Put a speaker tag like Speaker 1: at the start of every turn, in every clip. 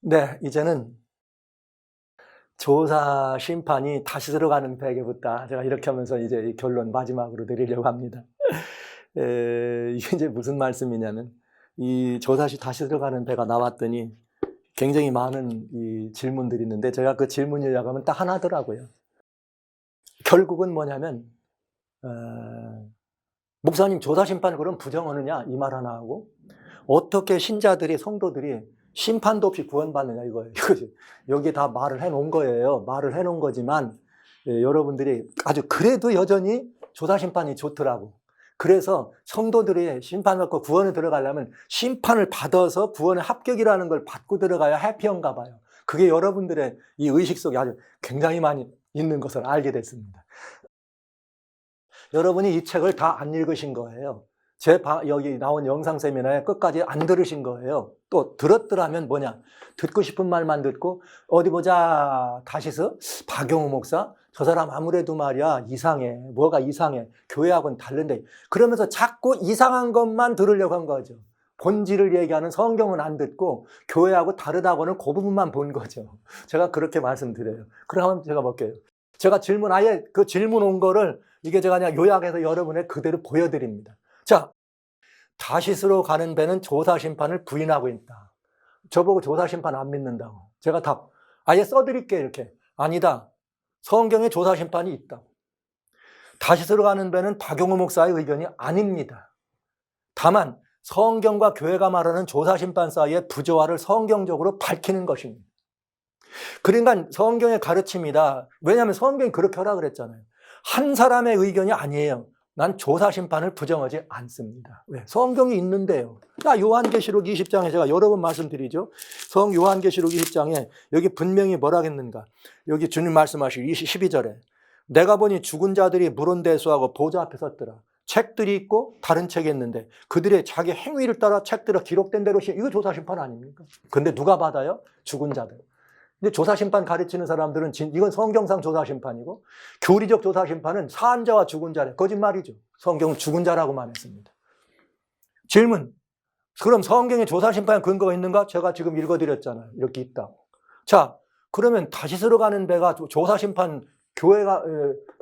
Speaker 1: 네, 이제는 조사 심판이 다시 들어가는 베개 붙다. 제가 이렇게 하면서 이제 이 결론 마지막으로 드리려고 합니다. 이게 이제 무슨 말씀이냐면, 이 조사시 다시 들어가는 배가 나왔더니 굉장히 많은 이 질문들이 있는데, 제가 그 질문 요약하면 딱 하나더라고요. 결국은 뭐냐면, 목사님 조사 심판 그럼 부정하느냐? 이 말 하나 하고, 어떻게 신자들이, 성도들이 심판도 없이 구원받느냐 이거예요. 이거지. 여기 다 말을 해놓은 거예요. 말을 해놓은 거지만 여러분들이 아주 그래도 여전히 조사 심판이 좋더라고. 그래서 성도들이 심판받고 구원에 들어가려면 심판을 받아서 구원의 합격이라는 걸 받고 들어가야 해피한가 봐요. 그게 여러분들의 이 의식 속에 아주 굉장히 많이 있는 것을 알게 됐습니다. 여러분이 이 책을 다 안 읽으신 거예요. 여기 나온 영상 세미나에 끝까지 안 들으신 거예요. 또 들었더라면 뭐냐? 듣고 싶은 말만 듣고 어디 보자 다시서 박용우 목사 저 사람 아무래도 말이야 이상해. 뭐가 이상해. 교회하고는 다른데. 그러면서 자꾸 이상한 것만 들으려고 한 거죠. 본질을 얘기하는 성경은 안 듣고 교회하고 다르다고는 그 부분만 본 거죠. 제가 그렇게 말씀드려요. 그러면 제가 볼게요. 제가 아예 그 질문 온 거를 이게 제가 그냥 요약해서 여러분의 그대로 보여드립니다. 자, 다시스로 가는 배는 조사 심판을 부인하고 있다. 저보고 조사 심판 안 믿는다고. 제가 답 아예 써드릴게요. 이렇게. 아니다. 성경에 조사 심판이 있다. 다시스로 가는 배는 박용우 목사의 의견이 아닙니다. 다만 성경과 교회가 말하는 조사 심판 사이의 부조화를 성경적으로 밝히는 것입니다. 그러니까 성경의 가르침이다. 왜냐하면 성경이 그렇게 하라 그랬잖아요. 한 사람의 의견이 아니에요. 난 조사 심판을 부정하지 않습니다. 왜? 성경이 있는데요. 요한계시록 20장에 제가 여러 번 말씀드리죠. 요한계시록 20장에 여기 분명히 뭐라 했는가. 여기 주님 말씀하시고 12절에 내가 보니 죽은 자들이 물온대수하고 보좌 앞에 섰더라. 책들이 있고 다른 책이 있는데 그들의 자기 행위를 따라 책들에 기록된 대로 이거 조사 심판 아닙니까? 근데 누가 받아요? 죽은 자들. 근데 조사심판 가르치는 사람들은 이건 성경상 조사심판이고 교리적 조사심판은 산 자와 죽은 자래. 거짓말이죠. 성경은 죽은 자라고만 했습니다. 질문. 그럼 성경에 조사심판 근거가 있는가? 제가 지금 읽어드렸잖아요. 이렇게 있다. 자, 그러면 다시스로 가는 배가 조사심판,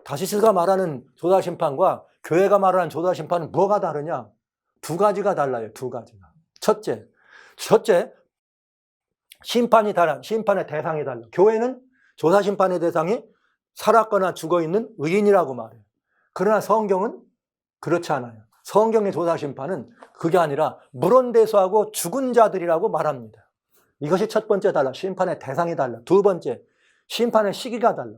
Speaker 1: 다시스가 말하는 조사심판과 교회가 말하는 조사심판은 뭐가 다르냐? 두 가지가 달라요. 두 가지가. 첫째, 심판이 달라. 심판의 대상이 달라. 교회는 조사 심판의 대상이 살았거나 죽어있는 의인이라고 말해요. 그러나 성경은 그렇지 않아요. 성경의 조사 심판은 그게 아니라 물온대수하고 죽은 자들이라고 말합니다. 이것이 첫 번째 달라. 심판의 대상이 달라. 두 번째, 심판의 시기가 달라.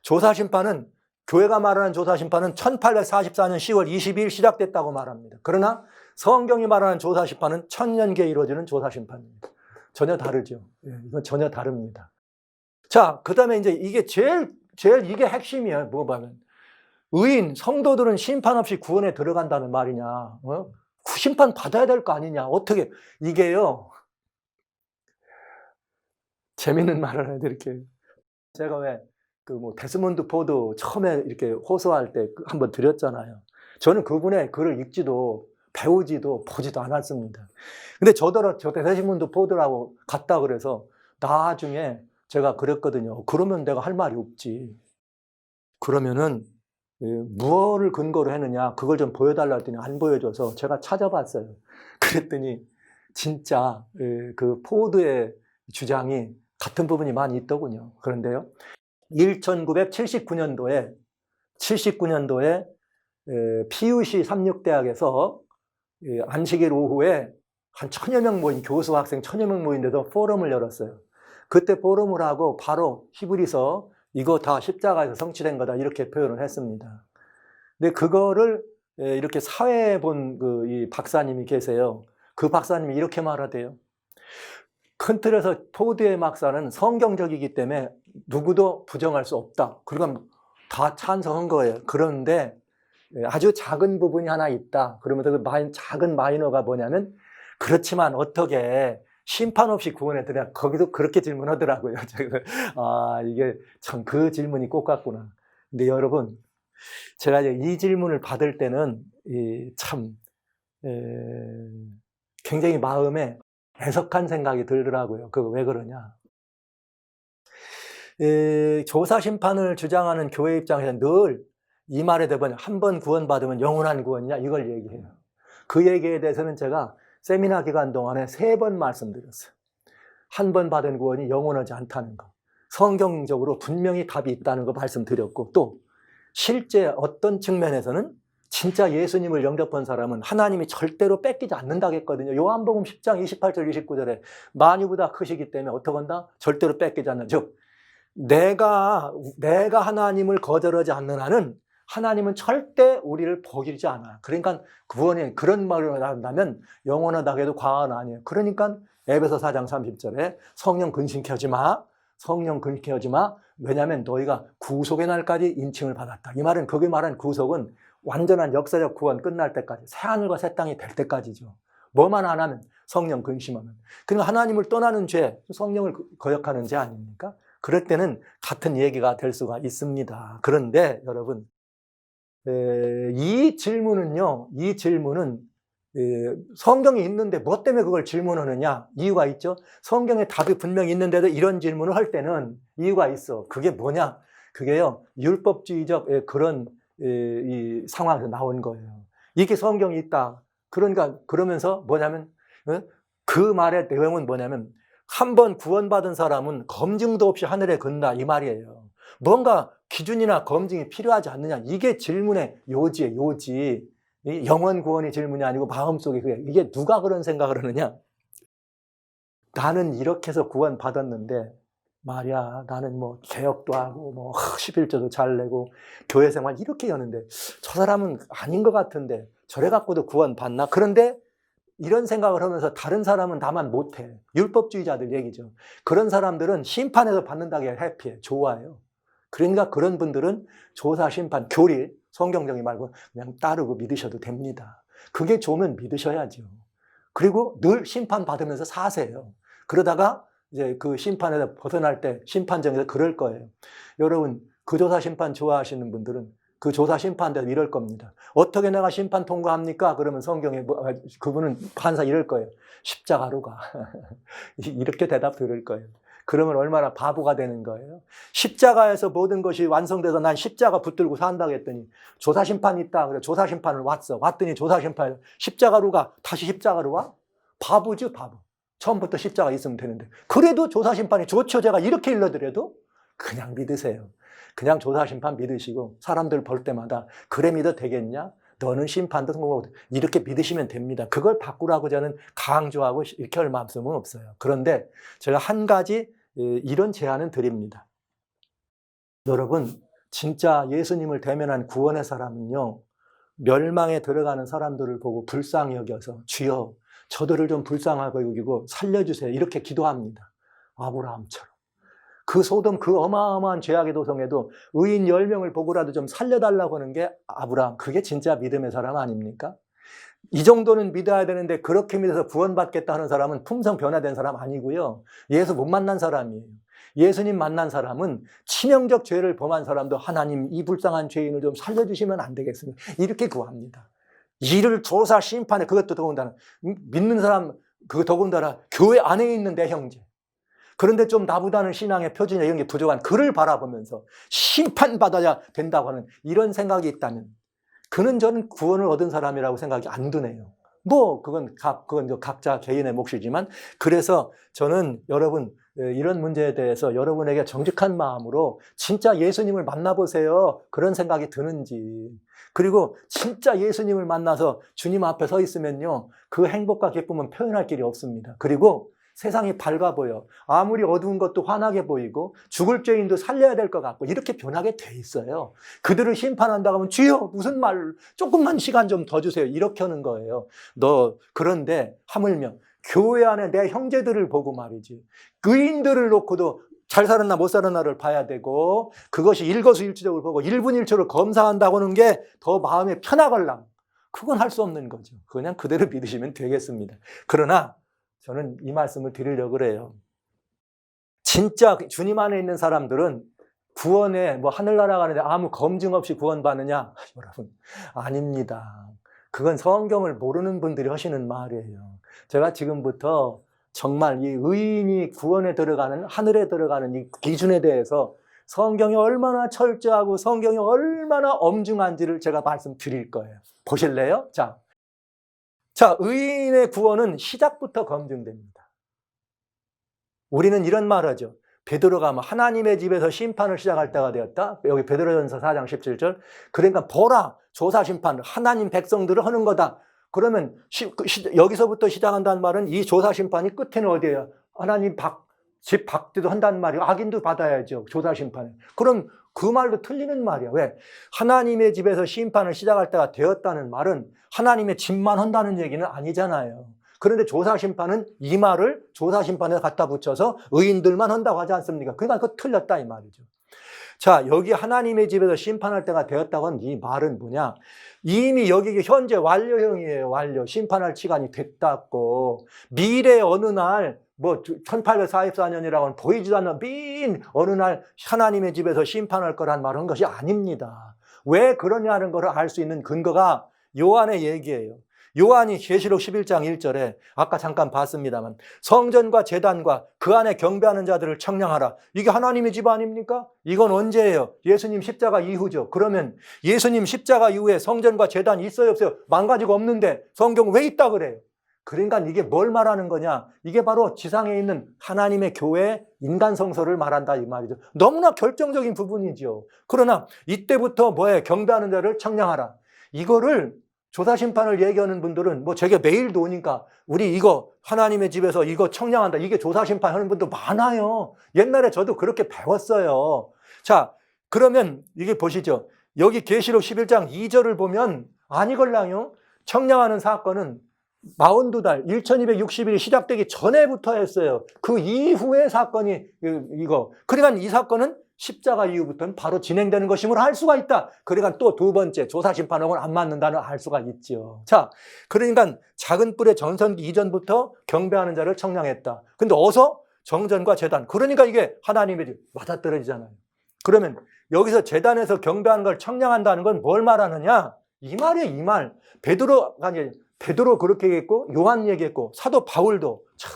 Speaker 1: 조사 심판은 교회가 말하는 조사 심판은 1844년 10월 22일 시작됐다고 말합니다. 그러나 성경이 말하는 조사 심판은 1000년기에 이루어지는 조사 심판입니다. 전혀 다르죠. 이건 전혀 다릅니다. 자, 그 다음에 이제 이게 제일 이게 핵심이에요. 뭐 보면. 의인, 성도들은 심판 없이 구원에 들어간다는 말이냐. 심판 받아야 될 거 아니냐. 어떻게. 이게요. 재밌는 말을 해드릴게요. 제가 왜, 데스몬드 포드 처음에 이렇게 호소할 때 한번 드렸잖아요. 저는 그분의 글을 읽지도 배우지도 보지도 않았습니다. 근데 저 데스몬드 포드라고 갔다 그래서 나중에 제가 그랬거든요. 그러면 내가 할 말이 없지. 그러면은 무엇을 근거로 했느냐 그걸 좀 보여달라 했더니 안 보여줘서 제가 찾아봤어요. 그랬더니 진짜 그 포드의 주장이 같은 부분이 많이 있더군요. 그런데요. 1979년도에 PUC 삼육대학에서 안식일 오후에 한 1000여 명 모인 교수 학생 1000여 명 모인 데서 포럼을 열었어요. 그때 포럼을 하고 바로 히브리서 이거 다 십자가에서 성취된 거다 이렇게 표현을 했습니다. 근데 그거를 이렇게 사회에 본 이 박사님이 계세요. 그 박사님이 이렇게 말하대요. 큰 틀에서 포드의 막사는 성경적이기 때문에 누구도 부정할 수 없다. 그건 다 찬성한 거예요. 그런데 아주 작은 부분이 하나 있다. 그러면서 그 작은 마이너가 뭐냐면 그렇지만 어떻게 심판 없이 구원에 들어야 거기도 그렇게 질문하더라고요. 이게 참 그 질문이 꼭 같구나. 근데 여러분 제가 이제 이 질문을 받을 때는 참 굉장히 마음에 애석한 생각이 들더라고요. 그 왜 그러냐. 조사 심판을 주장하는 교회 입장에서 늘 이 말에 대변 한 번 구원받으면 영원한 구원이냐 이걸 얘기해요. 그 얘기에 대해서는 제가 세미나 기간 동안에 3번 말씀드렸어요. 한 번 받은 구원이 영원하지 않다는 거. 성경적으로 분명히 답이 있다는 거 말씀드렸고, 또 실제 어떤 측면에서는 진짜 예수님을 영접한 사람은 하나님이 절대로 뺏기지 않는다고 했거든요. 요한복음 10장 28절 29절에 만유보다 크시기 때문에 어떻게 한다? 절대로 뺏기지 않는. 즉 내가 하나님을 거절하지 않는 한은 하나님은 절대 우리를 버리지 않아. 그러니까 구원이 그런 말을 한다면 영원하다고 해도 과언 아니에요. 그러니까 에베소 4장 30절에 성령 근심케 하지 마. 성령 근심케 하지 마. 왜냐하면 너희가 구속의 날까지 인칭을 받았다. 이 말은 거기 말한 구속은 완전한 역사적 구원 끝날 때까지, 새하늘과 새 땅이 될 때까지죠. 뭐만 안 하면 성령 근심하면. 그러니까 하나님을 떠나는 죄, 성령을 거역하는 죄 아닙니까? 그럴 때는 같은 얘기가 될 수가 있습니다. 그런데 여러분, 이 질문은 성경이 있는데 뭐 때문에 그걸 질문하느냐? 이유가 있죠. 성경에 답이 분명히 있는데도 이런 질문을 할 때는 이유가 있어. 그게 뭐냐? 그게요, 율법주의적 그런 이 상황에서 나온 거예요. 이게 성경이 있다. 그러니까 그러면서 뭐냐면 그 말의 내용은 뭐냐면 한 번 구원받은 사람은 검증도 없이 하늘에 건다 이 말이에요. 뭔가 기준이나 검증이 필요하지 않느냐. 이게 질문의 요지예요. 요지. 영원 구원이 질문이 아니고 마음속에 그게. 이게 누가 그런 생각을 하느냐. 나는 이렇게 해서 구원받았는데 말이야, 나는 뭐 개혁도 하고 뭐 11조도 잘 내고 교회 생활 이렇게 하는데 저 사람은 아닌 것 같은데 저래 갖고도 구원받나? 그런데 이런 생각을 하면서 다른 사람은 나만 못해. 율법주의자들 얘기죠. 그런 사람들은 심판에서 받는다고 해피해. 좋아요. 그러니까 그런 분들은 조사, 심판, 교리, 성경적인 말고 그냥 따르고 믿으셔도 됩니다. 그게 좋으면 믿으셔야죠. 그리고 늘 심판받으면서 사세요. 그러다가 이제 그 심판에서 벗어날 때 심판정에서 그럴 거예요. 여러분, 그 조사 심판 좋아하시는 분들은 그 조사 심판대로 이럴 겁니다. 어떻게 내가 심판 통과합니까? 그러면 성경에 그분은 판사 이럴 거예요. 십자가로 가. 이렇게 대답 들을 거예요. 그러면 얼마나 바보가 되는 거예요. 십자가에서 모든 것이 완성돼서 난 십자가 붙들고 산다고 했더니 조사 심판이 있다. 그래 조사 심판을 왔더니 조사 심판에 십자가로 가. 다시 십자가로 와? 바보죠, 바보. 처음부터 십자가 있으면 되는데. 그래도 조사 심판이 좋죠. 제가 이렇게 일러드려도 그냥 믿으세요. 그냥 조사 심판 믿으시고 사람들 볼 때마다 그래 믿어도 되겠냐? 너는 심판도 성공하고 이렇게 믿으시면 됩니다. 그걸 바꾸라고 저는 강조하고 이렇게 할 마음은 없어요. 그런데 제가 한 가지 이런 제안은 드립니다. 여러분, 진짜 예수님을 대면한 구원의 사람은요, 멸망에 들어가는 사람들을 보고 불쌍히 여겨서 주여 저들을 좀 불쌍하게 여기고 살려주세요. 이렇게 기도합니다. 아브라함처럼. 그 소돔 그 어마어마한 죄악의 도성에도 의인 10명을 보고라도 좀 살려달라고 하는 게 아브라함. 그게 진짜 믿음의 사람 아닙니까? 이 정도는 믿어야 되는데 그렇게 믿어서 구원받겠다 하는 사람은 품성 변화된 사람 아니고요. 예수 못 만난 사람이에요. 예수님 만난 사람은 치명적 죄를 범한 사람도 하나님 이 불쌍한 죄인을 좀 살려주시면 안 되겠습니까? 이렇게 구합니다. 이를 조사 심판에 그것도 더군다나 믿는 사람 그 더군다나 교회 안에 있는 내 형제. 그런데 좀 나보다는 신앙의 표준이나 이런 게 부족한 그를 바라보면서 심판받아야 된다고 하는 이런 생각이 있다면 그는 저는 구원을 얻은 사람이라고 생각이 안 드네요. 뭐 그건 각자 개인의 몫이지만 그래서 저는 여러분 이런 문제에 대해서 여러분에게 정직한 마음으로 진짜 예수님을 만나보세요. 그런 생각이 드는지 그리고 진짜 예수님을 만나서 주님 앞에 서 있으면요. 그 행복과 기쁨은 표현할 길이 없습니다. 그리고 세상이 밝아 보여. 아무리 어두운 것도 환하게 보이고 죽을 죄인도 살려야 될 것 같고 이렇게 변하게 돼 있어요. 그들을 심판한다고 하면 주여 무슨 말 조금만 시간 좀 더 주세요. 이렇게 하는 거예요. 그런데 하물며 교회 안에 내 형제들을 보고 말이지. 의인들을 놓고도 잘 살았나 못 살았나를 봐야 되고 그것이 일거수일투족을 보고 1분 1초를 검사한다고 하는 게 더 마음이 편하걸랑 그건 할 수 없는 거죠. 그냥 그대로 믿으시면 되겠습니다. 그러나 저는 이 말씀을 드리려고 그래요. 진짜 주님 안에 있는 사람들은 구원에 하늘나라 가는데 아무 검증 없이 구원받느냐? 여러분, 아닙니다. 그건 성경을 모르는 분들이 하시는 말이에요. 제가 지금부터 정말 이 의인이 구원에 들어가는, 하늘에 들어가는 이 기준에 대해서 성경이 얼마나 철저하고 성경이 얼마나 엄중한지를 제가 말씀드릴 거예요. 보실래요? 자, 의인의 구원은 시작부터 검증됩니다. 우리는 이런 말 하죠. 베드로가 하나님의 집에서 심판을 시작할 때가 되었다. 여기 베드로전서 4장 17절. 그러니까 보라, 조사 심판, 하나님 백성들을 하는 거다. 그러면 여기서부터 시작한다는 말은 이 조사 심판이 끝에는 어디예요? 하나님 집 밖에도 한다는 말이에요. 악인도 받아야죠. 조사 심판을. 그럼 그 말도 틀리는 말이야. 왜? 하나님의 집에서 심판을 시작할 때가 되었다는 말은 하나님의 집만 한다는 얘기는 아니잖아요. 그런데 조사 심판은 이 말을 조사 심판에 갖다 붙여서 의인들만 한다고 하지 않습니까? 그러니까 그거 틀렸다 이 말이죠. 자, 여기 하나님의 집에서 심판할 때가 되었다고 하는 이 말은 뭐냐? 이미 여기 현재 완료형이에요. 완료. 심판할 시간이 됐다고. 미래 어느 날 1844년이라고는 보이지도 않는 빈 어느 날 하나님의 집에서 심판할 거란 말은 것이 아닙니다. 왜 그러냐는 것을 알 수 있는 근거가 요한의 얘기예요. 요한이 계시록 11장 1절에 아까 잠깐 봤습니다만 성전과 제단과 그 안에 경배하는 자들을 청량하라. 이게 하나님의 집 아닙니까? 이건 언제예요? 예수님 십자가 이후죠. 그러면 예수님 십자가 이후에 성전과 제단이 있어요 없어요? 망가지고 없는데 성경 왜 있다 그래요? 그러니까 이게 뭘 말하는 거냐? 이게 바로 지상에 있는 하나님의 교회 인간 성소를 말한다 이 말이죠. 너무나 결정적인 부분이죠. 그러나 이때부터 뭐예요? 경배하는 자를 청량하라. 이거를 조사 심판을 얘기하는 분들은 제게 메일도 오니까 우리 이거 하나님의 집에서 이거 청량한다. 이게 조사 심판 하는 분도 많아요. 옛날에 저도 그렇게 배웠어요. 자, 그러면 이게 보시죠. 여기 계시록 11장 2절을 보면 아니걸랑요. 청량하는 사건은 42달, 1260일이 시작되기 전에부터 했어요. 그 이후의 사건이 이거. 그러니까 이 사건은 십자가 이후부터는 바로 진행되는 것임을 알 수가 있다. 그러니까 또 두 번째 조사 심판하고는 안 맞는다는 알 수가 있죠. 자, 그러니까 작은 뿔의 전선기 이전부터 경배하는 자를 청량했다. 근데 어서 정전과 제단. 그러니까 이게 하나님의 집 맞아떨어지잖아요. 그러면 여기서 제단에서 경배하는 걸 청량한다는 건 뭘 말하느냐? 이 말이에요, 이 말. 베드로 그렇게 얘기했고 요한 얘기했고 사도 바울도 참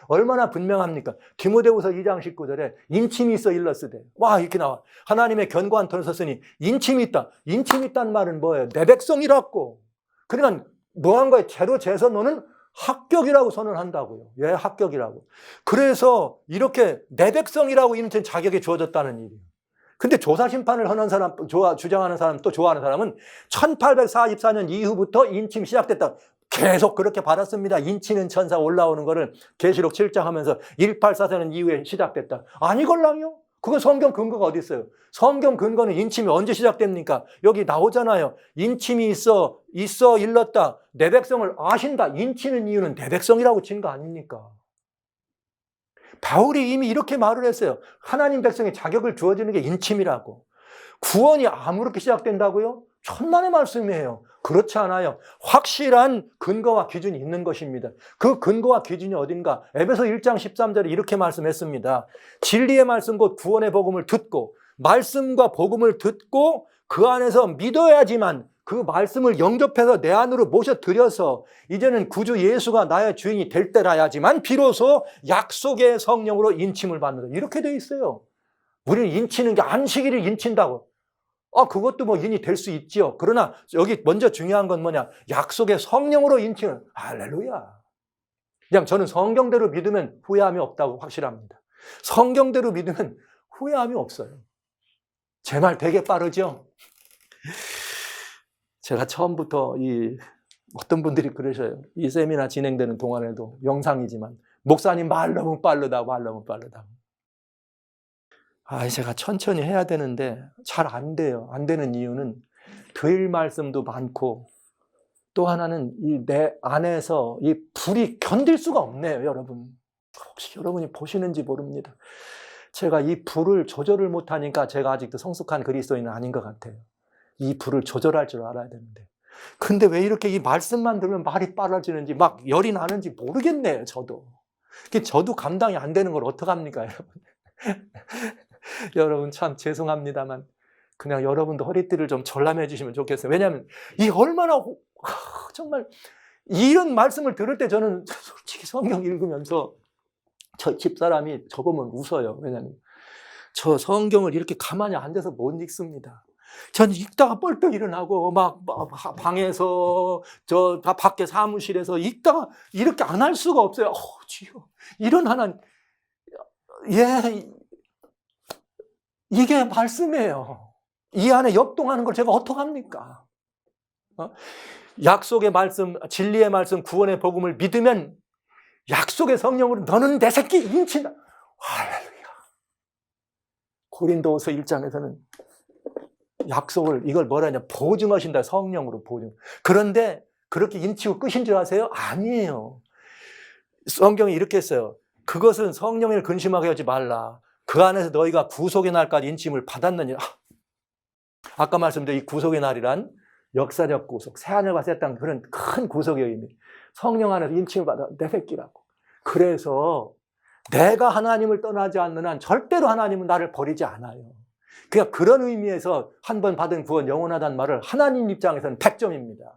Speaker 1: 얼마나 분명합니까? 디모데후서 2장 19절에 인침이 있어 일러스되 와 이렇게 나와. 하나님의 견고한 터를 섰으니 인침이 있다. 인침이 있다는 말은 뭐예요? 내 백성이라고. 그러니까 뭐한 거에 제로 재서 너는 합격이라고 선언한다고요. 예, 합격이라고. 그래서 이렇게 내 백성이라고 인천 자격이 주어졌다는 일이에요. 근데 조사 심판을 하는 사람, 주장하는 사람, 또 좋아하는 사람은 1844년 이후부터 인침이 시작됐다. 계속 그렇게 받았습니다. 인치는 천사 올라오는 거를 계시록 7장 하면서 1844년 이후에 시작됐다. 아니걸랑요? 그건 성경 근거가 어디 있어요? 성경 근거는 인침이 언제 시작됩니까? 여기 나오잖아요. 인침이 있어 일렀다. 내 백성을 아신다. 인치는 이유는 내 백성이라고 친 거 아닙니까? 바울이 이미 이렇게 말을 했어요. 하나님 백성의 자격을 주어지는 게 인침이라고. 구원이 아무렇게 시작된다고요? 천만의 말씀이에요. 그렇지 않아요. 확실한 근거와 기준이 있는 것입니다. 그 근거와 기준이 어딘가? 에베소 1장 13절에 이렇게 말씀했습니다. 진리의 말씀 곧 구원의 복음을 듣고 말씀과 복음을 듣고 그 안에서 믿어야지만 그 말씀을 영접해서 내 안으로 모셔들여서 이제는 구주 예수가 나의 주인이 될 때라야지만 비로소 약속의 성령으로 인침을 받는다. 이렇게 돼 있어요. 우리는 인치는 게 안식일을 인친다고. 그것도 인이 될 수 있지요. 그러나 여기 먼저 중요한 건 뭐냐? 약속의 성령으로 인치는 할렐루야. 그냥 저는 성경대로 믿으면 후회함이 없다고 확실합니다. 성경대로 믿으면 후회함이 없어요. 제 말 되게 빠르죠? 제가 처음부터 어떤 분들이 그러셔요. 이 세미나 진행되는 동안에도 영상이지만 목사님 말 너무 빠르다고. 제가 천천히 해야 되는데 잘 안 돼요. 안 되는 이유는 드릴 말씀도 많고 또 하나는 내 안에서 이 불이 견딜 수가 없네요, 여러분. 혹시 여러분이 보시는지 모릅니다. 제가 이 불을 조절을 못하니까 제가 아직도 성숙한 그리스도인은 아닌 것 같아요. 이 불을 조절할 줄 알아야 되는데. 근데 왜 이렇게 이 말씀만 들으면 말이 빨라지는지 막 열이 나는지 모르겠네요, 저도. 저도 감당이 안 되는 걸 어떡합니까, 여러분. 여러분 참 죄송합니다만 그냥 여러분도 허리띠를 좀 졸라매 주시면 좋겠어요. 왜냐하면 이 얼마나 정말 이런 말씀을 들을 때 저는 솔직히 성경 읽으면서 저 집사람이 저 보면 웃어요. 왜냐하면 저 성경을 이렇게 가만히 앉아서 못 읽습니다. 전 읽다가 뻘떡 일어나고 막 방에서 저 밖에 사무실에서 읽다가 이렇게 안 할 수가 없어요. 주여, 이런 하나님, 이게 말씀이에요. 이 안에 역동하는 걸 제가 어떡합니까? 약속의 말씀, 진리의 말씀, 구원의 복음을 믿으면 약속의 성령으로 너는 내 새끼 인친다. 할렐루야. 고린도후서 1장에서는 약속을 이걸 뭐라 하냐, 보증하신다. 성령으로 보증. 그런데 그렇게 인치고 끝인 줄 아세요? 아니에요. 성경이 이렇게 했어요. 그것은 성령을 근심하게 하지 말라. 그 안에서 너희가 구속의 날까지 인침을 받았느니라. 아까 말씀드린 이 구속의 날이란 역사적 구속, 새하늘과 새 땅, 그런 큰 구속의 의미. 성령 안에서 인침을 받아 내 새끼라고. 그래서 내가 하나님을 떠나지 않는 한 절대로 하나님은 나를 버리지 않아요. 그냥 그런 의미에서 한 번 받은 구원 영원하다는 말을 하나님 입장에서는 100점입니다.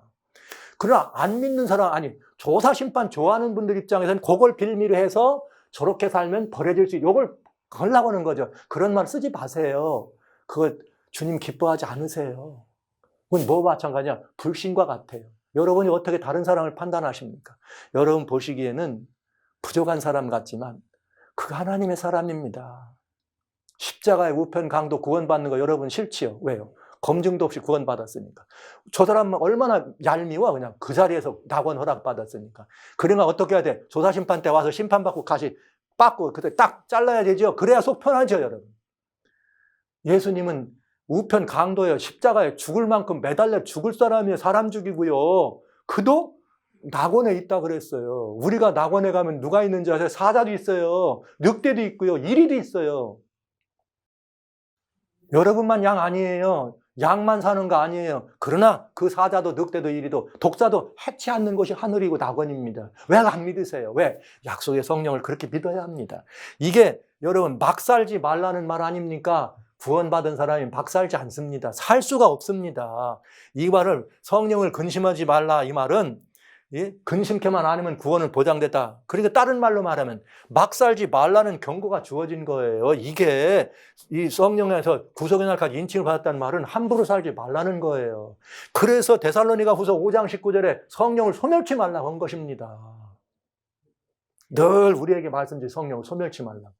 Speaker 1: 그러나 안 믿는 사람, 아니 조사심판 좋아하는 분들 입장에서는 그걸 빌미로 해서 저렇게 살면 버려질 수 있고 이걸 걸라고 하는 거죠. 그런 말 쓰지 마세요. 그거 주님 기뻐하지 않으세요. 그건 뭐와 마찬가지냐? 불신과 같아요. 여러분이 어떻게 다른 사람을 판단하십니까? 여러분 보시기에는 부족한 사람 같지만 그가 하나님의 사람입니다. 십자가의 우편 강도 구원받는 거 여러분 싫지요? 왜요? 검증도 없이 구원받았으니까. 저 사람은 얼마나 얄미워. 그냥 그 자리에서 낙원 허락받았으니까. 그러니까 어떻게 해야 돼? 조사심판 때 와서 심판받고 가시 빠꾸 그때 딱 잘라야 되죠. 그래야 속 편하죠, 여러분. 예수님은 우편 강도예요. 십자가에 죽을 만큼 매달려 죽을 사람이에요. 사람 죽이고요. 그도 낙원에 있다 그랬어요. 우리가 낙원에 가면 누가 있는지 아세요? 사자도 있어요. 늑대도 있고요. 이리도 있어요. 여러분만 양 아니에요. 양만 사는 거 아니에요. 그러나 그 사자도 늑대도 이리도 독사도 해치 않는 것이 하늘이고 낙원입니다. 왜 안 믿으세요? 왜? 약속의 성령을 그렇게 믿어야 합니다. 이게 여러분 막 살지 말라는 말 아닙니까? 구원받은 사람이 막 살지 않습니다. 살 수가 없습니다. 이 말을 성령을 근심하지 말라 이 말은 근심케만 않으면 구원은 보장됐다. 그러니까 다른 말로 말하면 막 살지 말라는 경고가 주어진 거예요. 이게 이 성령에서 구속의 날까지 인칭을 받았다는 말은 함부로 살지 말라는 거예요. 그래서 데살로니가 후서 5장 19절에 성령을 소멸치 말라고 한 것입니다. 늘 우리에게 말씀드린 성령을 소멸치 말라고.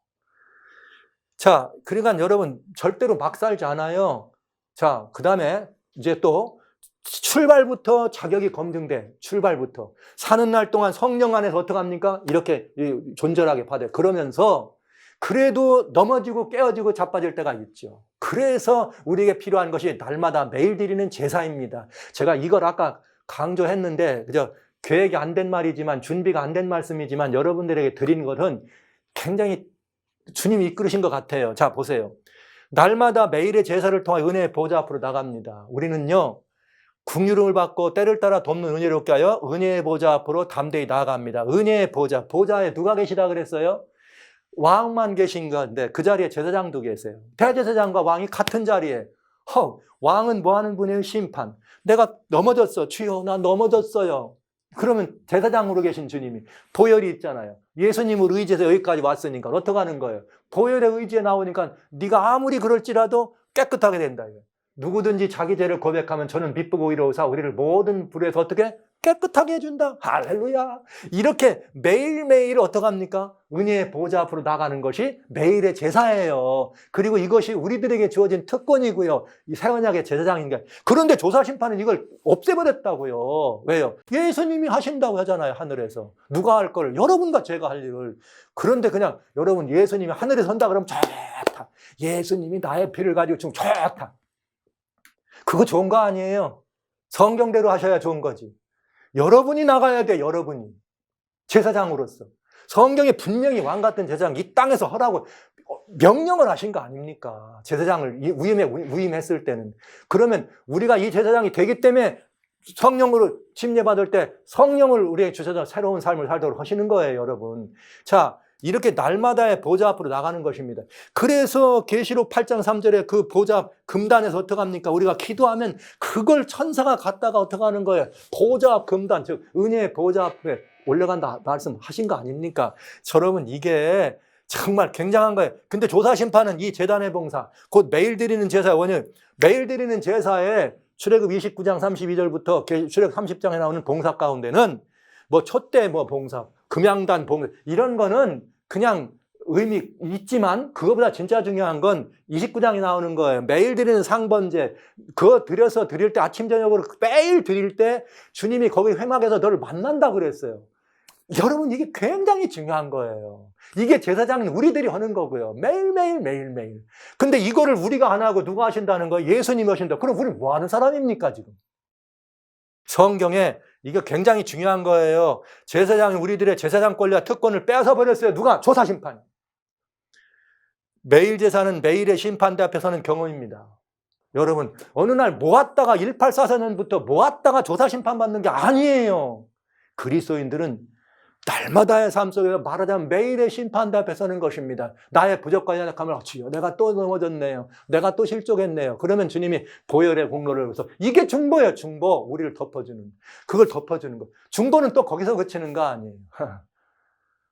Speaker 1: 자, 그러니까 여러분 절대로 막 살지 않아요. 자, 그 다음에 이제 또 출발부터 자격이 검증돼. 출발부터. 사는 날 동안 성령 안에서 어떡합니까? 이렇게 존절하게 받아요. 그러면서 그래도 넘어지고 깨어지고 자빠질 때가 있죠. 그래서 우리에게 필요한 것이 날마다 매일 드리는 제사입니다. 제가 이걸 아까 강조했는데 그저 계획이 안 된 말이지만 준비가 안 된 말씀이지만 여러분들에게 드린 것은 굉장히 주님이 이끌으신 것 같아요. 자, 보세요. 날마다 매일의 제사를 통해 은혜의 보좌 앞으로 나갑니다. 우리는요. 긍휼을 받고 때를 따라 돕는 은혜롭게 하여 은혜의 보좌 앞으로 담대히 나아갑니다. 은혜의 보좌, 보좌에 누가 계시다 그랬어요? 왕만 계신 건데 그 자리에 제사장도 계세요. 대제사장과 왕이 같은 자리에. 왕은 뭐 하는 분이에요? 심판. 내가 넘어졌어. 주여, 나 넘어졌어요. 그러면 제사장으로 계신 주님이 보혈이 있잖아요. 예수님을 의지해서 여기까지 왔으니까 어떻게 하는 거예요? 보혈의 의지에 나오니까 네가 아무리 그럴지라도 깨끗하게 된다. 누구든지 자기 죄를 고백하면 저는 미쁘고 의로우사 우리를 모든 불에서 어떻게 깨끗하게 해준다. 할렐루야. 이렇게 매일매일 어떡합니까? 은혜의 보좌 앞으로 나가는 것이 매일의 제사예요. 그리고 이것이 우리들에게 주어진 특권이고요. 이 새 언약의 제사장인가. 그런데 조사심판은 이걸 없애버렸다고요. 왜요? 예수님이 하신다고 하잖아요. 하늘에서. 누가 할 걸? 여러분과 제가 할 일을. 그런데 그냥 여러분 예수님이 하늘에 선다 그러면 좋다. 예수님이 나의 피를 가지고 지금 좋다. 그거 좋은 거 아니에요. 성경대로 하셔야 좋은 거지. 여러분이 나가야 돼, 여러분이. 제사장으로서. 성경에 분명히 왕 같은 제사장 이 땅에서 하라고 명령을 하신 거 아닙니까? 제사장을 위임했을 때는. 그러면 우리가 이 제사장이 되기 때문에 성령으로 침례받을 때 성령을 우리에게 주셔서 새로운 삶을 살도록 하시는 거예요, 여러분. 자, 이렇게 날마다의 보좌 앞으로 나가는 것입니다. 그래서 계시록 8장 3절에 그 보좌 금단에서 어떻게 합니까? 우리가 기도하면 그걸 천사가 갖다가 어떻게 하는 거예요? 보좌 앞 금단, 즉 은혜의 보좌 앞에 올라간다 말씀하신 거 아닙니까? 여러분 이게 정말 굉장한 거예요. 근데 조사심판은 이 제단의 봉사, 곧 매일 드리는 제사의 원인, 매일 드리는 제사에 출애굽 29장 32절부터 출애굽 30장에 나오는 봉사 가운데는 뭐 촛대 뭐 봉사, 금양단 봉사 이런 거는 그냥 의미 있지만 그거보다 진짜 중요한 건 29장에 나오는 거예요. 매일 드리는 상번제, 그거 드릴 때 아침 저녁으로 매일 드릴 때 주님이 거기 회막에서 너를 만난다 그랬어요. 여러분 이게 굉장히 중요한 거예요. 이게 제사장은 우리들이 하는 거고요. 매일매일. 근데 이거를 우리가 안 하고 누가 하신다는 거예요? 예수님이 하신다. 그럼 우리 뭐 하는 사람입니까 지금? 성경에 이게 굉장히 중요한 거예요. 제사장이 우리들의 제사장 권리와 특권을 빼앗아 버렸어요. 누가? 조사심판. 매일 제사는 매일의 심판대 앞에 서는 경험입니다. 여러분 어느 날 모았다가 1844년부터 모았다가 조사심판 받는 게 아니에요. 그리스도인들은 날마다의 삶 속에서 말하자면 매일의 심판대 앞에 서는 것입니다. 나의 부족과 연약함을 주여 내가 또 넘어졌네요. 내가 또 실족했네요. 그러면 주님이 보혈의 공로를 위해서 이게 중보예요. 중보. 우리를 덮어주는. 그걸 덮어주는 거. 중보는 또 거기서 그치는 거 아니에요.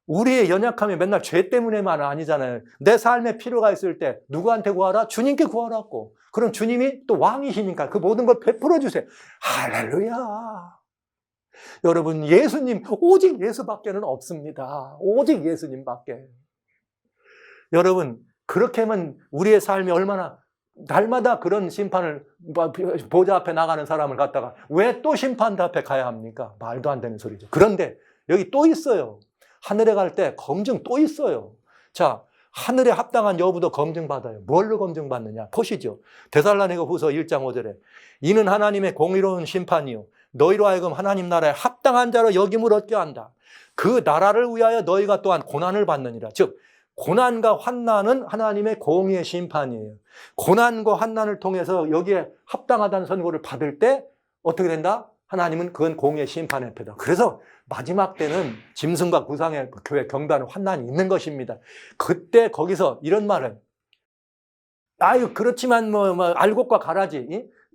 Speaker 1: 우리의 연약함이 맨날 죄 때문에만 아니잖아요. 내 삶에 필요가 있을 때 누구한테 구하라? 주님께 구하라고. 그럼 주님이 또 왕이시니까 그 모든 걸 베풀어 주세요. 할렐루야. 여러분 예수님 오직 예수밖에는 없습니다. 오직 예수님밖에. 여러분 그렇게 하면 우리의 삶이 얼마나 날마다 그런 심판을 보좌 앞에 나가는 사람을 갖다가 왜 또 심판대 앞에 가야 합니까? 말도 안 되는 소리죠. 그런데 여기 또 있어요. 하늘에 갈 때 검증 또 있어요. 자, 하늘에 합당한 여부도 검증받아요. 뭘로 검증받느냐? 보시죠. 데살로니가 후서 1장 5절에 이는 하나님의 공의로운 심판이요 너희로 하여금 하나님 나라에 합당한 자로 여김을 얻게 한다. 그 나라를 위하여 너희가 또한 고난을 받느니라. 즉 고난과 환난은 하나님의 공의의 심판이에요. 고난과 환난을 통해서 여기에 합당하다는 선고를 받을 때 어떻게 된다? 하나님은 그건 공의의 심판의 패다. 그래서 마지막 때는 짐승과 구상의 교회 경배하는 환난이 있는 것입니다. 그때 거기서 이런 말을 아유 그렇지만 뭐 알곡과 가라지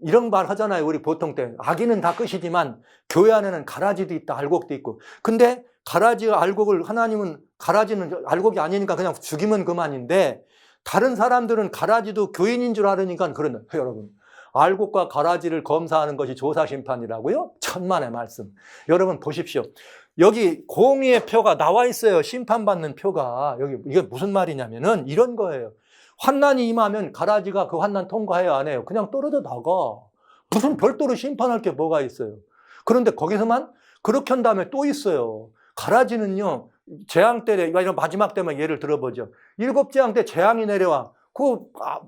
Speaker 1: 이런 말 하잖아요. 우리 보통 때 아기는 다 끝이지만 교회 안에는 가라지도 있다, 알곡도 있고. 근데 가라지와 알곡을 하나님은 가라지는 알곡이 아니니까 그냥 죽이면 그만인데 다른 사람들은 가라지도 교인인 줄 알으니까 그러는 여러분. 알곡과 가라지를 검사하는 것이 조사심판이라고요? 천만의 말씀. 여러분 보십시오. 여기 공의의 표가 나와 있어요. 심판받는 표가. 여기 이게 무슨 말이냐면은 이런 거예요. 환난이 임하면 가라지가 그 환난 통과해요, 안 해요? 그냥 떨어져 나가. 무슨 별도로 심판할 게 뭐가 있어요? 그런데 거기서만 그렇게 한 다음에 또 있어요. 가라지는요, 재앙 때, 이런 마지막 때만 예를 들어보죠. 7재앙 때 재앙이 내려와.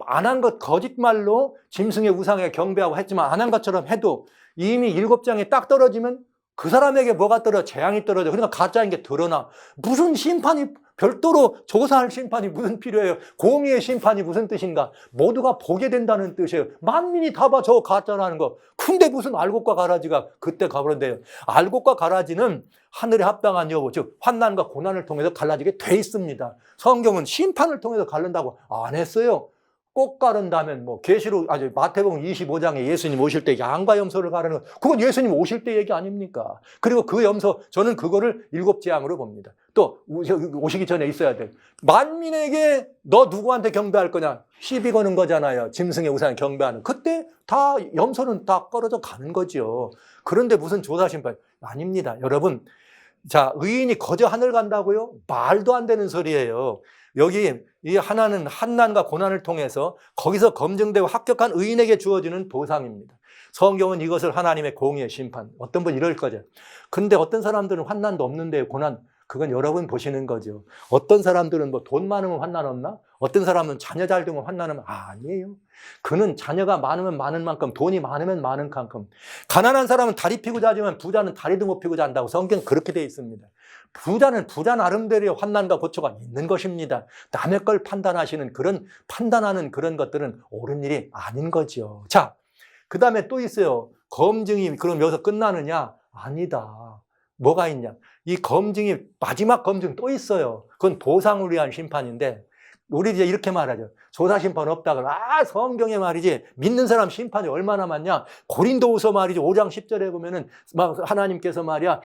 Speaker 1: 안 한 것 거짓말로 짐승의 우상에 경배하고 했지만 안 한 것처럼 해도 이미 7장에 딱 떨어지면 그 사람에게 뭐가 떨어져? 재앙이 떨어져. 그러니까 가짜인 게 드러나. 무슨 심판이 별도로 조사할 심판이 무슨 필요해요? 공의의 심판이 무슨 뜻인가? 모두가 보게 된다는 뜻이에요. 만민이 다 봐, 저거 가짜라는 거. 근데 무슨 알곡과 가라지가 그때 가버린대요. 알곡과 가라지는 하늘에 합당한 여부, 즉 환난과 고난을 통해서 갈라지게 돼 있습니다. 성경은 심판을 통해서 갈른다고 안 했어요. 꼭 가른다면 계시록 마태복음 25장에 예수님 오실 때 양과 염소를 가르는 그건 예수님 오실 때 얘기 아닙니까? 그리고 그 염소 저는 그거를 7재앙으로 봅니다. 또 오시기 전에 있어야 돼. 만민에게 너 누구한테 경배할 거냐? 시비 거는 거잖아요. 짐승의 우상에 경배하는. 그때 다 염소는 다 떨어져 가는 거죠. 그런데 무슨 조사심판? 아닙니다. 여러분, 자, 의인이 거저 하늘 간다고요? 말도 안 되는 소리예요. 여기 이 하나는 환난과 고난을 통해서 거기서 검증되고 합격한 의인에게 주어지는 보상입니다. 성경은 이것을 하나님의 공의의 심판. 어떤 분 이럴 거죠. 근데 어떤 사람들은 환난도 없는데 고난, 그건 여러분 보시는 거죠. 어떤 사람들은 돈 많으면 환난 없나? 어떤 사람은 자녀 잘 되면 환난은 아니에요. 그는 자녀가 많으면 많은 만큼, 돈이 많으면 많은 만큼. 가난한 사람은 다리 피고 자지만 부자는 다리도 못 피고 잔다고 성경 그렇게 되어 있습니다. 부자는 부자 나름대로의 환난과 고초가 있는 것입니다. 남의 걸 판단하는 그런 것들은 옳은 일이 아닌 거죠. 자, 그 다음에 또 있어요. 검증이 그럼 여기서 끝나느냐? 아니다. 뭐가 있냐? 이 검증이 마지막 검증 또 있어요. 그건 보상을 위한 심판인데 우리 이제 이렇게 말하죠. 조사 심판 없다 그러면 성경에 말이지 믿는 사람 심판이 얼마나 많냐? 고린도후서 말이지 5장 10절에 보면은 막 하나님께서 말이야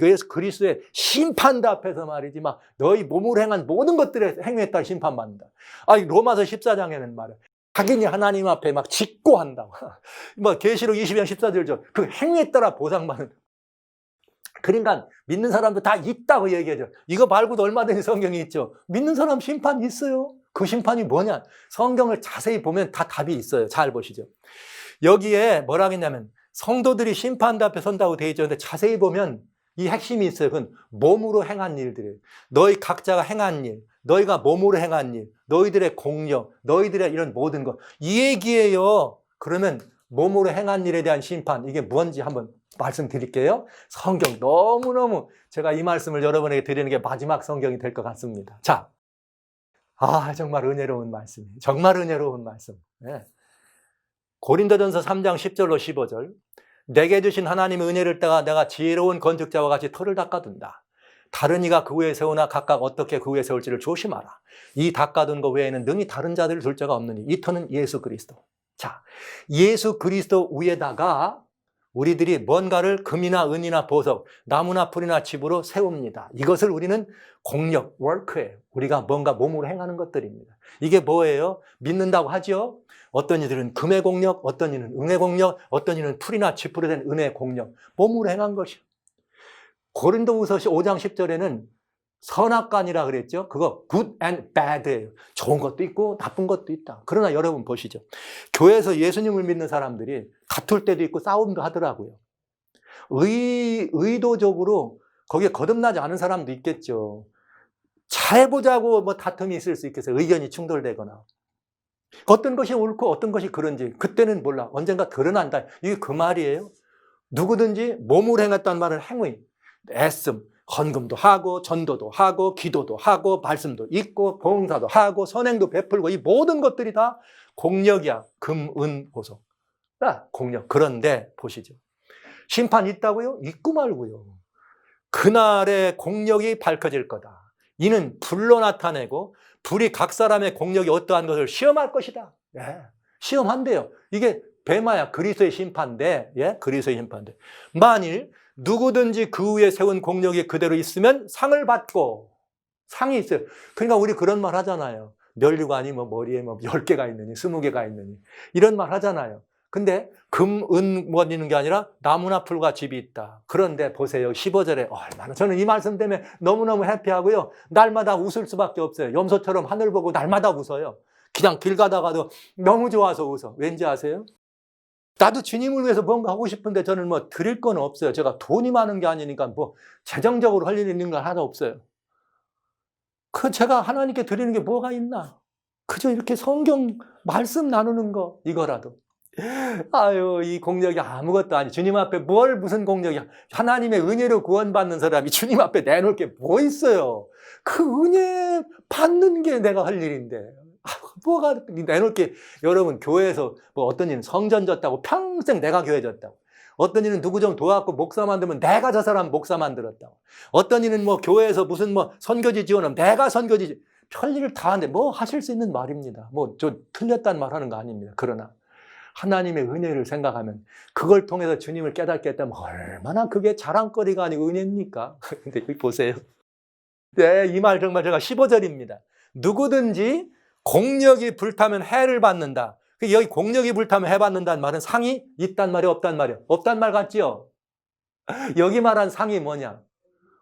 Speaker 1: 예수 그리스도의 심판대 앞에서 말이지 막 너희 몸으로 행한 모든 것들에 행위에 따라 심판받는다. 로마서 14장에는 말이야. 자기니 하나님 앞에 막 직고한다고. 뭐 계시록 20장 14절죠. 그 행위에 따라 보상받는. 그러니까 믿는 사람도 다 있다고 얘기하죠. 이거 말고도 얼마든지 성경이 있죠. 믿는 사람 심판이 있어요. 그 심판이 뭐냐? 성경을 자세히 보면 다 답이 있어요. 잘 보시죠. 여기에 뭐라 했냐면 성도들이 심판대 앞에 선다고 되어 있죠. 근데 자세히 보면 이 핵심이 있어요. 그건 몸으로 행한 일들이에요. 너희 각자가 행한 일, 너희가 몸으로 행한 일, 너희들의 공력, 너희들의 이런 모든 것. 이 얘기예요. 그러면 몸으로 행한 일에 대한 심판, 이게 뭔지 한번 말씀드릴게요. 성경 너무너무 제가 이 말씀을 여러분에게 드리는 게 마지막 성경이 될 것 같습니다. 자, 정말 은혜로운 말씀이에요. 정말 은혜로운 말씀. 네. 고린도전서 3장 10절로 15절. 내게 주신 하나님의 은혜를 따가 내가 지혜로운 건축자와 같이 터를 닦아둔다. 다른 이가 그 위에 세우나 각각 어떻게 그 위에 세울지를 조심하라. 이 닦아둔 것 외에는 능히 다른 자들을 둘 자가 없느니 이 터는 예수 그리스도. 자, 예수 그리스도 위에다가 우리들이 뭔가를 금이나 은이나 보석, 나무나 풀이나 집으로 세웁니다. 이것을 우리는 공력, 워크예요. 우리가 뭔가 몸으로 행하는 것들입니다. 이게 뭐예요? 믿는다고 하죠? 어떤 이들은 금의 공력, 어떤 이는 은의 공력, 어떤 이는 풀이나 짚으로 된 은의 공력, 몸으로 행한 것이요. 고린도후서 5장 10절에는 선악간이라 그랬죠. 그거 good and bad예요. 좋은 것도 있고 나쁜 것도 있다. 그러나 여러분 보시죠. 교회에서 예수님을 믿는 사람들이 다툴 때도 있고 싸움도 하더라고요. 의도적으로 거기에 거듭나지 않은 사람도 있겠죠. 잘해보자고 뭐 다툼이 있을 수 있겠어요. 의견이 충돌되거나. 어떤 것이 옳고 어떤 것이 그런지 그때는 몰라. 언젠가 드러난다. 이게 그 말이에요. 누구든지 몸으로 행했다는 말은 행위, 애씀, 헌금도 하고 전도도 하고 기도도 하고 말씀도 읽고 봉사도 하고 선행도 베풀고 이 모든 것들이 다 공력이야. 금, 은, 보석. 공력. 그런데 보시죠. 심판 있다고요? 있고 말고요. 그날의 공력이 밝혀질 거다. 이는 불로 나타내고 불이 각 사람의 공력이 어떠한 것을 시험할 것이다. 예, 시험한대요. 이게 베마야. 그리스도의 심판대. 예, 그리스도의 심판대. 만일 누구든지 그 위에 세운 공력이 그대로 있으면 상을 받고, 상이 있어요. 그러니까 우리 그런 말 하잖아요. 면류관이 뭐 머리에 뭐 10개가 있느니 20개가 있느니 이런 말 하잖아요. 근데 금, 은, 뭐 있는 게 아니라 나무나 풀과 집이 있다. 그런데 보세요. 15절에 얼마나 저는 이 말씀 때문에 너무너무 해피하고요. 날마다 웃을 수밖에 없어요. 염소처럼 하늘 보고 날마다 웃어요. 그냥 길 가다가도 너무 좋아서 웃어. 왠지 아세요? 나도 주님을 위해서 뭔가 하고 싶은데 저는 뭐 드릴 건 없어요. 제가 돈이 많은 게 아니니까 뭐 재정적으로 할 일 있는 건 하나 없어요. 제가 하나님께 드리는 게 뭐가 있나? 그저 이렇게 성경 말씀 나누는 거 이거라도. 이 공력이 아무것도 아니. 주님 앞에 무슨 공력이야. 하나님의 은혜로 구원받는 사람이 주님 앞에 내놓을 게 뭐 있어요. 그 은혜 받는 게 내가 할 일인데. 뭐가 내놓을 게, 여러분, 교회에서 뭐 어떤 이는 성전 졌다고 평생 내가 교회 졌다고. 어떤 이는 누구 좀 도와갖고 목사 만들면 내가 저 사람 목사 만들었다고. 어떤 이는 뭐 교회에서 무슨 뭐 선교지 지원하면 내가 선교지, 별일을 다 하는데 뭐 하실 수 있는 말입니다. 뭐 저 틀렸다는 말 하는 거 아닙니다. 그러나 하나님의 은혜를 생각하면 그걸 통해서 주님을 깨닫게 했다면 얼마나 그게 자랑거리가 아니고 은혜입니까? 근데 여기 보세요. 네, 이 말 정말 제가 15절입니다. 누구든지 공력이 불타면 해를 받는다. 여기 공력이 불타면 해 받는다는 말은 상이 있단 말이에요, 없단 말이에요? 없단 말 같지요? 여기 말한 상이 뭐냐?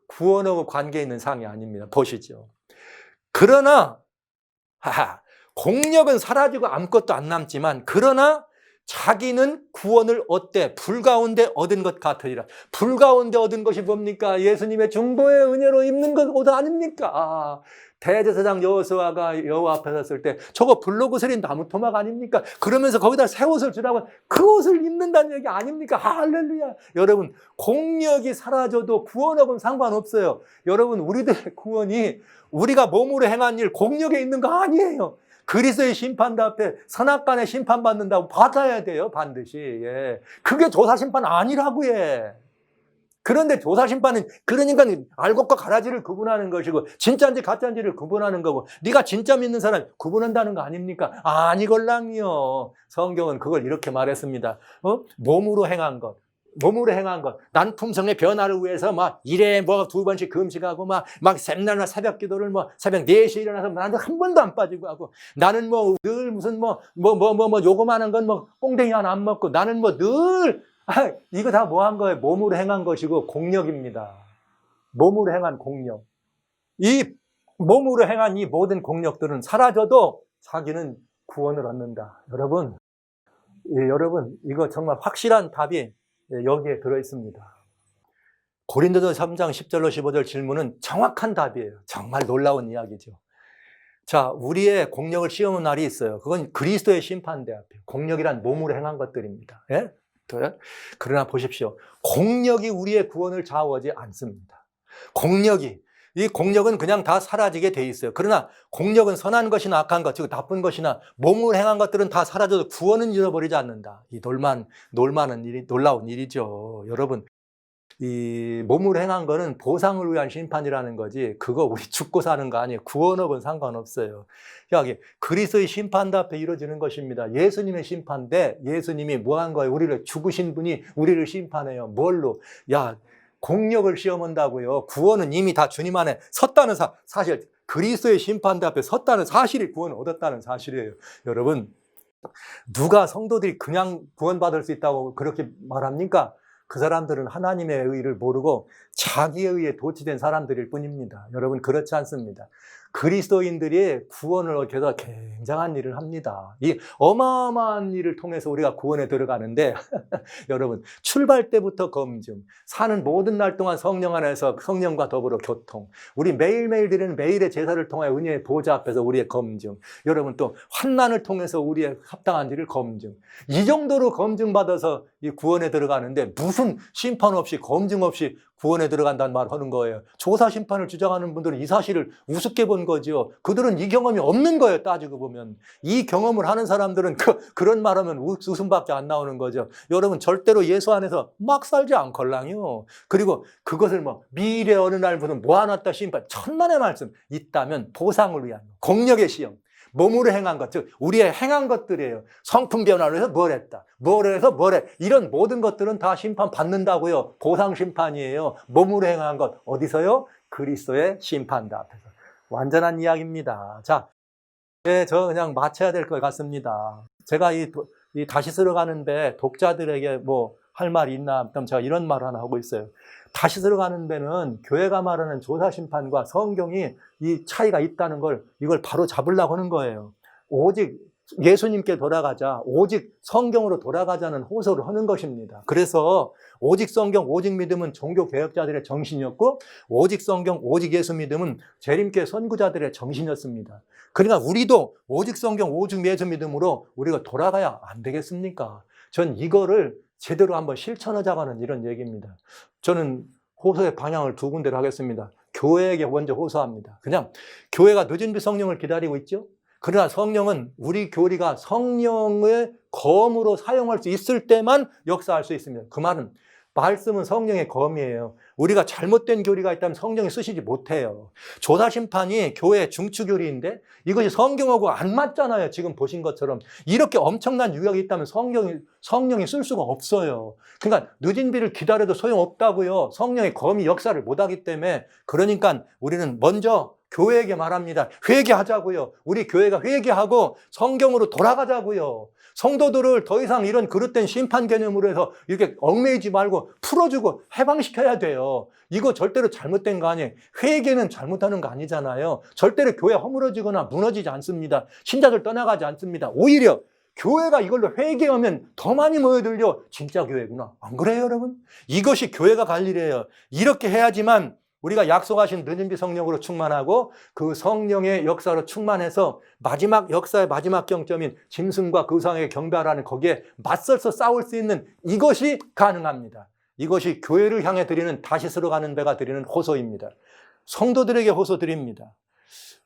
Speaker 1: 구원하고 관계 있는 상이 아닙니다. 보시죠. 그러나 공력은 사라지고 아무것도 안 남지만 그러나 자기는 구원을 얻되 불 가운데 얻은 것 같으리라. 불 가운데 얻은 것이 뭡니까? 예수님의 중보의 은혜로 입는 것 아닙니까? 대제사장 여호수아가 여호와 앞에 섰을 때 저거 불로 그스린 나무 토막 아닙니까? 그러면서 거기다 새 옷을 주라고 그 옷을 입는다는 얘기 아닙니까? 할렐루야. 여러분, 공력이 사라져도 구원하고는 상관없어요. 여러분, 우리들의 구원이 우리가 몸으로 행한 일, 공력에 있는 거 아니에요. 그리스도의 심판대 앞에 선악간에 심판받는다고 받아야 돼요, 반드시. 예. 그게 조사 심판 아니라고 해. 그런데 조사심판은 그러니까 알곡과 가라지를 구분하는 것이고 진짜인지 가짜인지를 구분하는 거고 네가 진짜 믿는 사람 구분한다는 거 아닙니까? 아니걸랑요. 성경은 그걸 이렇게 말했습니다. 몸으로 행한 것. 몸으로 행한 것. 난 품성의 변화를 위해서 막 일에 뭐 2번씩 금식하고 막 샘날날 새벽 기도를 뭐 새벽 4시에 일어나서 나는 한 번도 안 빠지고 하고 나는 뭐 늘 무슨 요거만한 건 뭐 꽁댕이 하나 안 먹고 나는 뭐 늘 이거 다 뭐 한 거예요? 몸으로 행한 것이고 공력입니다. 몸으로 행한 공력. 이 몸으로 행한 이 모든 공력들은 사라져도 자기는 구원을 얻는다. 여러분, 여러분 이거 정말 확실한 답이 여기에 들어있습니다. 고린도서 3장 10절로 15절 질문은 정확한 답이에요. 정말 놀라운 이야기죠. 자, 우리의 공력을 시험한 날이 있어요. 그건 그리스도의 심판대 앞에 공력이란 몸으로 행한 것들입니다. 예? 그러나 보십시오. 공력이 우리의 구원을 좌우하지 않습니다. 이 공력은 그냥 다 사라지게 돼 있어요. 그러나 공력은 선한 것이나 악한 것, 즉 나쁜 것이나 몸으로 행한 것들은 다 사라져도 구원은 잃어버리지 않는다. 이 놀라운 일이죠. 여러분, 이 몸으로 행한 거는 보상을 위한 심판이라는 거지 그거 우리 죽고 사는 거 아니에요. 구원업은 상관없어요. 여기 그리스도의 심판대 앞에 이루어지는 것입니다. 예수님의 심판대, 예수님이 뭐 한 거예요? 우리를 죽으신 분이 우리를 심판해요. 뭘로? 공력을 시험한다고요. 구원은 이미 다 주님 안에 섰다는 사실, 그리스도의 심판대 앞에 섰다는 사실이 구원을 얻었다는 사실이에요. 여러분, 누가 성도들이 그냥 구원받을 수 있다고 그렇게 말합니까? 그 사람들은 하나님의 의를 모르고 자기의 의에 도취된 사람들일 뿐입니다. 여러분, 그렇지 않습니다. 그리스도인들이 구원을 얻기 위해서 굉장한 일을 합니다. 이 어마어마한 일을 통해서 우리가 구원에 들어가는데 여러분, 출발 때부터 검증, 사는 모든 날 동안 성령 안에서 성령과 더불어 교통, 우리 매일매일 드리는 매일의 제사를 통해 은혜의 보좌 앞에서 우리의 검증, 여러분 또 환난을 통해서 우리의 합당한지를 검증, 이 정도로 검증받아서 이 구원에 들어가는데 무슨 심판 없이 검증 없이 구원에 들어간다는 말을 하는 거예요. 조사 심판을 주장하는 분들은 이 사실을 우습게 본 거죠. 그들은 이 경험이 없는 거예요. 따지고 보면. 이 경험을 하는 사람들은 그런 말하면 웃음밖에 안 나오는 거죠. 여러분, 절대로 예수 안에서 막 살지 않걸랑요. 그리고 그것을 미래 어느 날 무슨 모아놨다 심판, 천만의 말씀 있다면 보상을 위한 공력의 시험. 몸으로 행한 것, 즉 우리의 행한 것들이에요. 성품 변화를 해서 뭘 했다, 뭘 해서 뭘 해. 이런 모든 것들은 다 심판받는다고요. 보상 심판이에요. 몸으로 행한 것 어디서요? 그리스도의 심판대 앞에서. 완전한 이야기입니다. 자, 저 그냥 마쳐야 될 것 같습니다. 제가 이 다시스로 가는데 독자들에게 할 말이 있나? 그럼 제가 이런 말을 하나 하고 있어요. 다시스로 가는 데는 교회가 말하는 조사심판과 성경이 이 차이가 있다는 이걸 바로 잡으려고 하는 거예요. 오직 예수님께 돌아가자, 오직 성경으로 돌아가자는 호소를 하는 것입니다. 그래서 오직 성경, 오직 믿음은 종교개혁자들의 정신이었고 오직 성경, 오직 예수 믿음은 재림교회 선구자들의 정신이었습니다. 그러니까 우리도 오직 성경, 오직 예수 믿음으로 우리가 돌아가야 안 되겠습니까? 전 이거를 제대로 한번 실천하자고 하는 이런 얘기입니다. 저는 호소의 방향을 2군데로 하겠습니다. 교회에게 먼저 호소합니다. 그냥 교회가 늦은 비 성령을 기다리고 있죠. 그러나 성령은 우리 교리가 성령의 검으로 사용할 수 있을 때만 역사할 수 있습니다. 그 말은 말씀은 성령의 검이에요. 우리가 잘못된 교리가 있다면 성령이 쓰시지 못해요. 조사심판이 교회의 중추교리인데 이것이 성경하고 안 맞잖아요. 지금 보신 것처럼. 이렇게 엄청난 유역이 있다면 성령이 쓸 수가 없어요. 그러니까 늦은 비를 기다려도 소용없다고요. 성령의 검이 역사를 못하기 때문에. 그러니까 우리는 먼저 교회에게 말합니다. 회개하자고요. 우리 교회가 회개하고 성경으로 돌아가자고요. 성도들을 더 이상 이런 그릇된 심판 개념으로 해서 이렇게 얽매이지 말고 풀어주고 해방시켜야 돼요. 이거 절대로 잘못된 거 아니에요. 회개는 잘못하는 거 아니잖아요. 절대로 교회 허물어지거나 무너지지 않습니다. 신자들 떠나가지 않습니다. 오히려 교회가 이걸로 회개하면 더 많이 모여들려 진짜 교회구나. 안 그래요, 여러분? 이것이 교회가 갈 일이에요. 이렇게 해야지만 우리가 약속하신 늦은 비 성령으로 충만하고 그 성령의 역사로 충만해서 마지막 역사의 마지막 경점인 짐승과 그 우상에게 경배하라는 거기에 맞서서 싸울 수 있는 이것이 가능합니다. 이것이 교회를 향해 드리는 다시스로 가는 배가 드리는 호소입니다. 성도들에게 호소드립니다.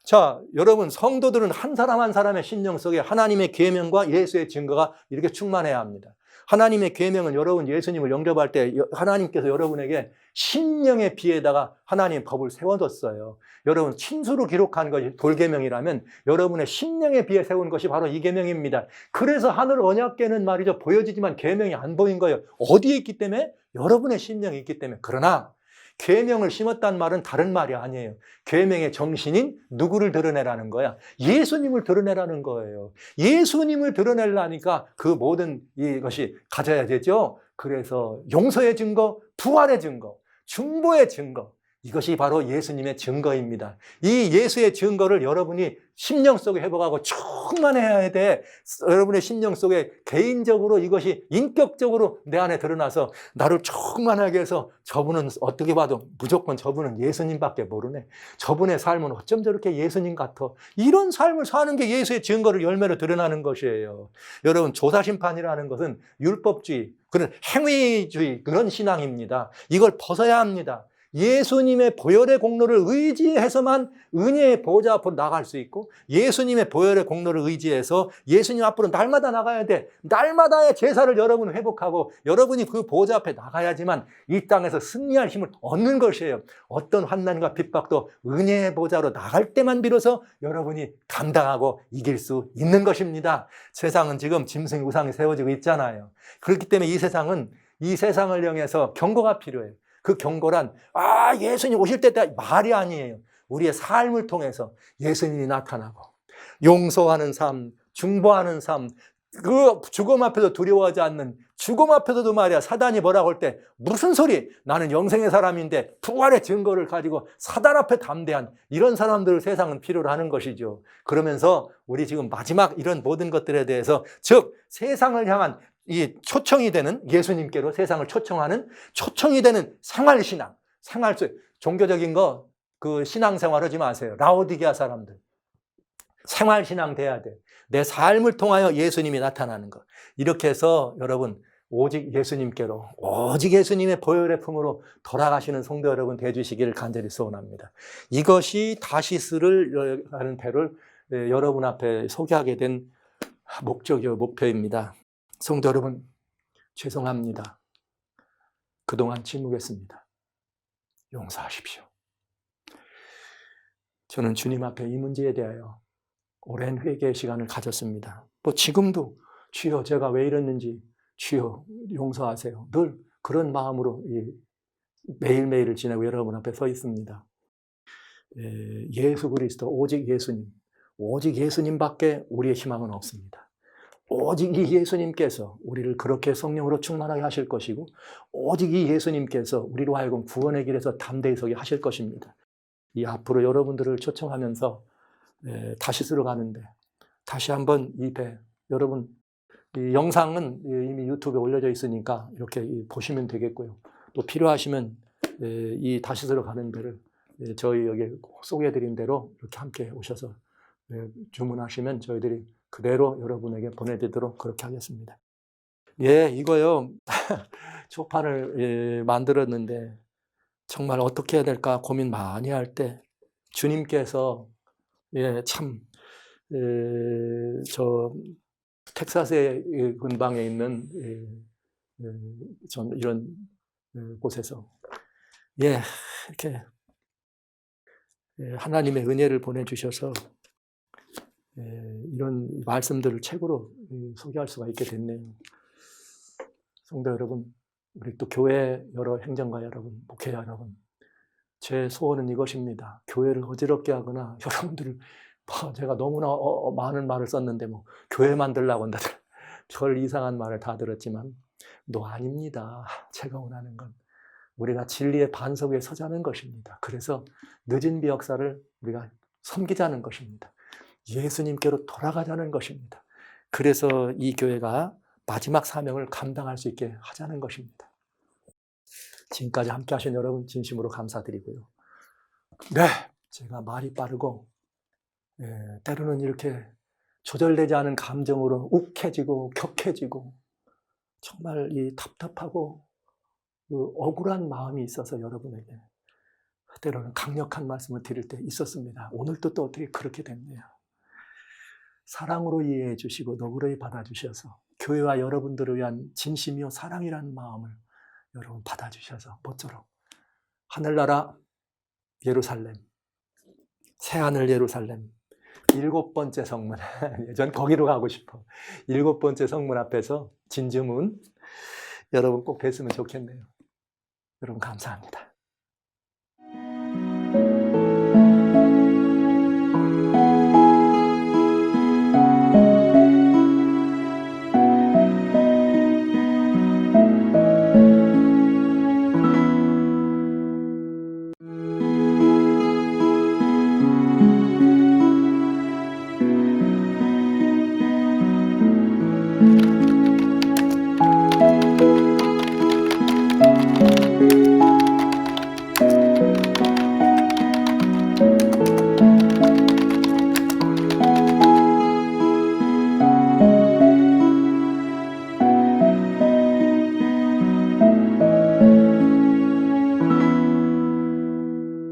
Speaker 1: 자, 여러분, 성도들은 한 사람 한 사람의 심령 속에 하나님의 계명과 예수의 증거가 이렇게 충만해야 합니다. 하나님의 계명은 여러분 예수님을 영접할 때 하나님께서 여러분에게 심령의 비에다가 하나님의 법을 세워뒀어요. 여러분 친수로 기록한 것이 돌계명이라면 여러분의 심령의 비에 세운 것이 바로 이 계명입니다. 그래서 하늘 언약궤는 말이죠, 보여지지만 계명이 안 보인 거예요. 어디에 있기 때문에? 여러분의 심령이 있기 때문에. 그러나 계명을 심었다는 말은 다른 말이 아니에요. 계명의 정신인 누구를 드러내라는 거야? 예수님을 드러내라는 거예요. 예수님을 드러내려니까 그 모든 이것이 가져야 되죠. 그래서 용서의 증거, 부활의 증거, 중보의 증거, 이것이 바로 예수님의 증거입니다. 이 예수의 증거를 여러분이 심령 속에 회복하고 충만해야 돼. 여러분의 심령 속에 개인적으로 이것이 인격적으로 내 안에 드러나서 나를 충만하게 해서 저분은 어떻게 봐도 무조건 저분은 예수님밖에 모르네. 저분의 삶은 어쩜 저렇게 예수님 같아. 이런 삶을 사는 게 예수의 증거를 열매로 드러나는 것이에요. 여러분, 조사심판이라는 것은 율법주의, 그런 행위주의, 그런 신앙입니다. 이걸 벗어야 합니다. 예수님의 보혈의 공로를 의지해서만 은혜의 보좌 앞으로 나갈 수 있고, 예수님의 보혈의 공로를 의지해서 예수님 앞으로 날마다 나가야 돼. 날마다의 제사를 여러분은 회복하고 여러분이 그 보좌 앞에 나가야지만 이 땅에서 승리할 힘을 얻는 것이에요. 어떤 환난과 핍박도 은혜의 보좌로 나갈 때만 비로소 여러분이 감당하고 이길 수 있는 것입니다. 세상은 지금 짐승 우상이 세워지고 있잖아요. 그렇기 때문에 이 세상을 향해서 경고가 필요해요. 그 경고란 예수님 오실 때 말이 아니에요. 우리의 삶을 통해서 예수님이 나타나고 용서하는 삶, 중보하는 삶, 그 죽음 앞에서 두려워하지 않는, 죽음 앞에서도 말이야 사단이 뭐라고 할 때 무슨 소리, 나는 영생의 사람인데 부활의 증거를 가지고 사단 앞에 담대한 이런 사람들을 세상은 필요로 하는 것이죠. 그러면서 우리 지금 마지막 이런 모든 것들에 대해서, 즉 세상을 향한 이 초청이 되는, 예수님께로 세상을 초청하는 초청이 되는 생활신앙, 종교적인 거, 그 신앙생활 하지 마세요. 라오디게아 사람들. 생활신앙 돼야 돼. 내 삶을 통하여 예수님이 나타나는 것. 이렇게 해서 여러분, 오직 예수님께로, 오직 예수님의 보혈의 품으로 돌아가시는 성도 여러분 되주시기를 간절히 소원합니다. 이것이 다시스를 하는 배를 여러분 앞에 소개하게 된 목적이요, 목표입니다. 성도 여러분, 죄송합니다. 그동안 침묵했습니다. 용서하십시오. 저는 주님 앞에 이 문제에 대하여 오랜 회개의 시간을 가졌습니다. 또 지금도 주여 제가 왜 이랬는지 주여 용서하세요. 늘 그런 마음으로 매일매일을 지내고 여러분 앞에 서 있습니다. 예수 그리스도, 오직 예수님, 오직 예수님밖에 우리의 희망은 없습니다. 오직 이 예수님께서 우리를 그렇게 성령으로 충만하게 하실 것이고, 오직 이 예수님께서 우리로 하여금 구원의 길에서 담대히 서게 하실 것입니다. 이 앞으로 여러분들을 초청하면서 다시스로 가는데 다시 한번 이 배, 여러분 이 영상은 이미 유튜브에 올려져 있으니까 이렇게 보시면 되겠고요. 또 필요하시면 이 다시스로 가는 배를 저희 여기 소개해드린 대로 이렇게 함께 오셔서 주문하시면 저희들이 그대로 여러분에게 보내드리도록 그렇게 하겠습니다. 이거요. 초판을 만들었는데 정말 어떻게 해야 될까 고민 많이 할 때 주님께서 참 저 텍사스의 근방에 있는 전 이런 곳에서 이렇게 하나님의 은혜를 보내주셔서 이런 말씀들을 책으로 소개할 수가 있게 됐네요. 성도 여러분, 우리 또 교회 여러 행정가 여러분, 목회자 여러분, 제 소원은 이것입니다. 교회를 어지럽게 하거나 여러분들을 제가 너무나 많은 말을 썼는데 교회 만들라고 한다들 별 이상한 말을 다 들었지만 아닙니다. 제가 원하는 건 우리가 진리의 반석 위에 서자는 것입니다. 그래서 늦은 비 역사를 우리가 섬기자는 것입니다. 예수님께로 돌아가자는 것입니다. 그래서 이 교회가 마지막 사명을 감당할 수 있게 하자는 것입니다. 지금까지 함께 하신 여러분 진심으로 감사드리고요. 제가 말이 빠르고 때로는 이렇게 조절되지 않은 감정으로 욱해지고 격해지고 정말 이 답답하고 억울한 마음이 있어서 여러분에게 때로는 강력한 말씀을 드릴 때 있었습니다. 오늘도 또 어떻게 그렇게 됐네요. 사랑으로 이해해 주시고 너그러이 받아주셔서 교회와 여러분들을 위한 진심이요 사랑이라는 마음을 여러분 받아주셔서 모쪼록 하늘나라 예루살렘, 새하늘 예루살렘 7번째 성문, 전 거기로 가고 싶어. 7번째 성문 앞에서 진주문 여러분 꼭 뵀으면 좋겠네요. 여러분 감사합니다.